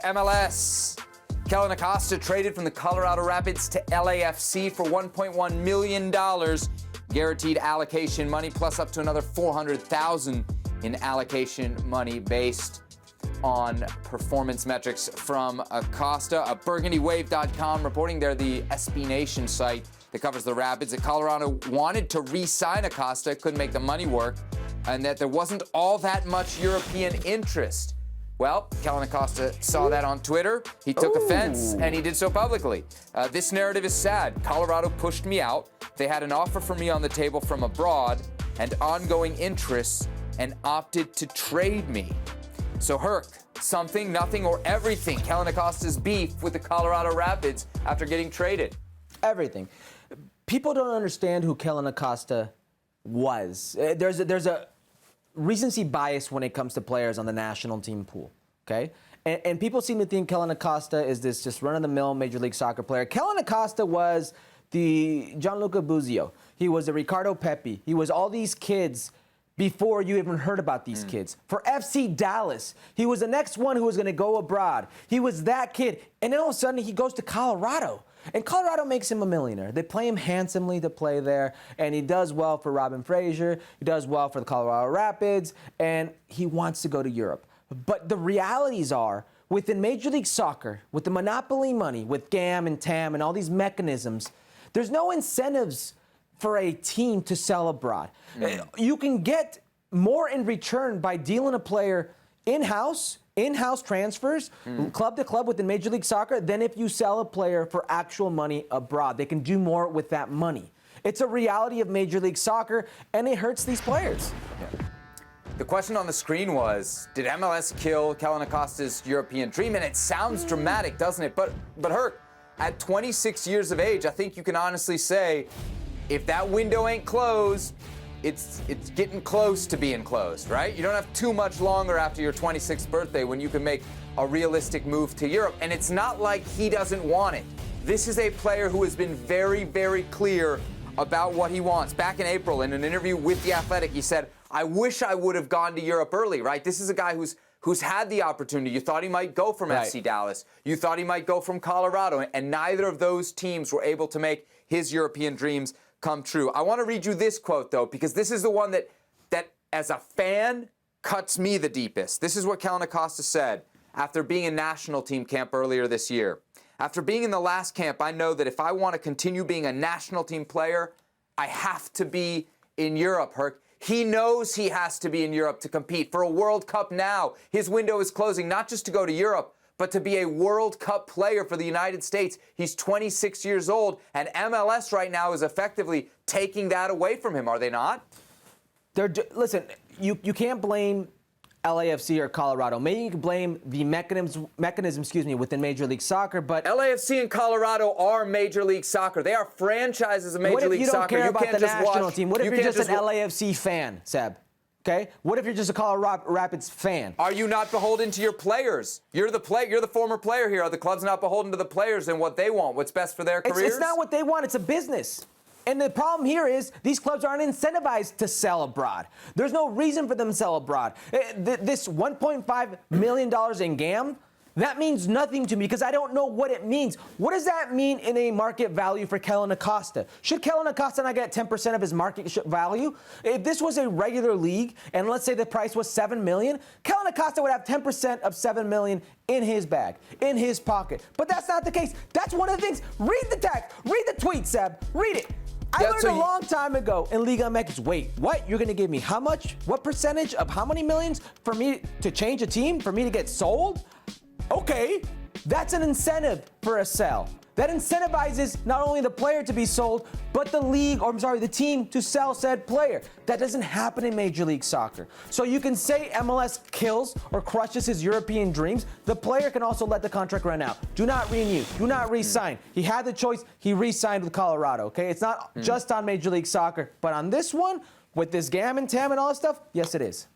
MLS. Kellyn Acosta traded from the Colorado Rapids to LAFC for $1.1 million. Guaranteed allocation money, plus up to another $400,000 in allocation money based on performance metrics from Acosta. BurgundyWave.com reporting they're the SB Nation site that covers the Rapids, that Colorado wanted to re-sign Acosta, couldn't make the money work, and that there wasn't all that much European interest. Well, Kellyn Acosta saw that on Twitter. He took offense, and he did so publicly. This narrative is sad. Colorado pushed me out. They had an offer for me on the table from abroad and ongoing interests and opted to trade me. So, Herc, something, nothing, or everything. Kellyn Acosta's beef with the Colorado Rapids after getting traded. Everything. People don't understand who Kellyn Acosta was. There's a recency bias when it comes to players on the national team pool, okay? And people seem to think Kellyn Acosta is this just run-of-the-mill Major League Soccer player. Kellyn Acosta was the Gianluca Buzio. He was the Ricardo Pepi. He was all these kids before you even heard about these kids. For FC Dallas, he was the next one who was going to go abroad. He was that kid. And then all of a sudden, he goes to Colorado. And Colorado makes him a millionaire. They play him handsomely to play there, and he does well for Robin Fraser. He does well for the Colorado Rapids, and he wants to go to Europe. But the realities are, within Major League Soccer, with the monopoly money, with GAM and TAM and all these mechanisms, there's no incentives for a team to sell abroad. You can get more in return by dealing a player in-house transfers, club to club within Major League Soccer, than if you sell a player for actual money abroad. They can do more with that money. It's a reality of Major League Soccer, and it hurts these players. Yeah. The question on the screen was, did MLS kill Kellyn Acosta's European dream? And it sounds dramatic, doesn't it? But Herc, at 26 years of age, I think you can honestly say, if that window ain't closed, it's getting close to being closed, right? You don't have too much longer after your 26th birthday when you can make a realistic move to Europe. And it's not like he doesn't want it. This is a player who has been very, very clear about what he wants. Back in April, in an interview with The Athletic, he said, I wish I would have gone to Europe early, right? This is a guy who's had the opportunity. You thought he might go from FC Dallas. You thought he might go from Colorado. And neither of those teams were able to make his European dreams come true. I want to read you this quote, though, because this is the one that as a fan, cuts me the deepest. This is what Kellyn Acosta said after being in national team camp earlier this year. After being in the last camp, I know that if I want to continue being a national team player, I have to be in Europe, Herc. He knows he has to be in Europe to compete for a World Cup now. His window is closing, not just to go to Europe, but to be a World Cup player for the United States. He's 26 years old, and MLS right now is effectively taking that away from him, are they not? Listen, you can't blame LAFC or Colorado. Maybe you can blame the mechanism, within Major League Soccer, but LAFC and Colorado are Major League Soccer. They are franchises of Major League Soccer. What if you don't care about the national team? What if you're just an LAFC fan, Seb? Okay? What if you're just a Colorado Rapids fan? Are you not beholden to your players? You're the former player here. Are the clubs not beholden to the players and what they want, what's best for their careers? It's not what they want. It's a business. And the problem here is these clubs aren't incentivized to sell abroad. There's no reason for them to sell abroad. This $1.5 million in GAM, that means nothing to me because I don't know what it means. What does that mean in a market value for Kellyn Acosta? Should Kellyn Acosta not get 10% of his market value? If this was a regular league and let's say the price was $7 million, Kellyn Acosta would have 10% of $7 million in his bag, in his pocket. But that's not the case. That's one of the things. Read the text. Read the tweet, Seb. Read it. I learned a long time ago in Liga MX, wait, what? You're going to give me how much? What percentage of how many millions for me to change a team, for me to get sold? Okay, that's an incentive for a sell. That incentivizes not only the player to be sold, but the team to sell said player. That doesn't happen in Major League Soccer. So you can say MLS kills or crushes his European dreams. The player can also let the contract run out. Do not renew. Do not re-sign. He had the choice. He re-signed with Colorado, okay? It's not just on Major League Soccer, but on this one, with this GAM and TAM and all that stuff, yes, it is.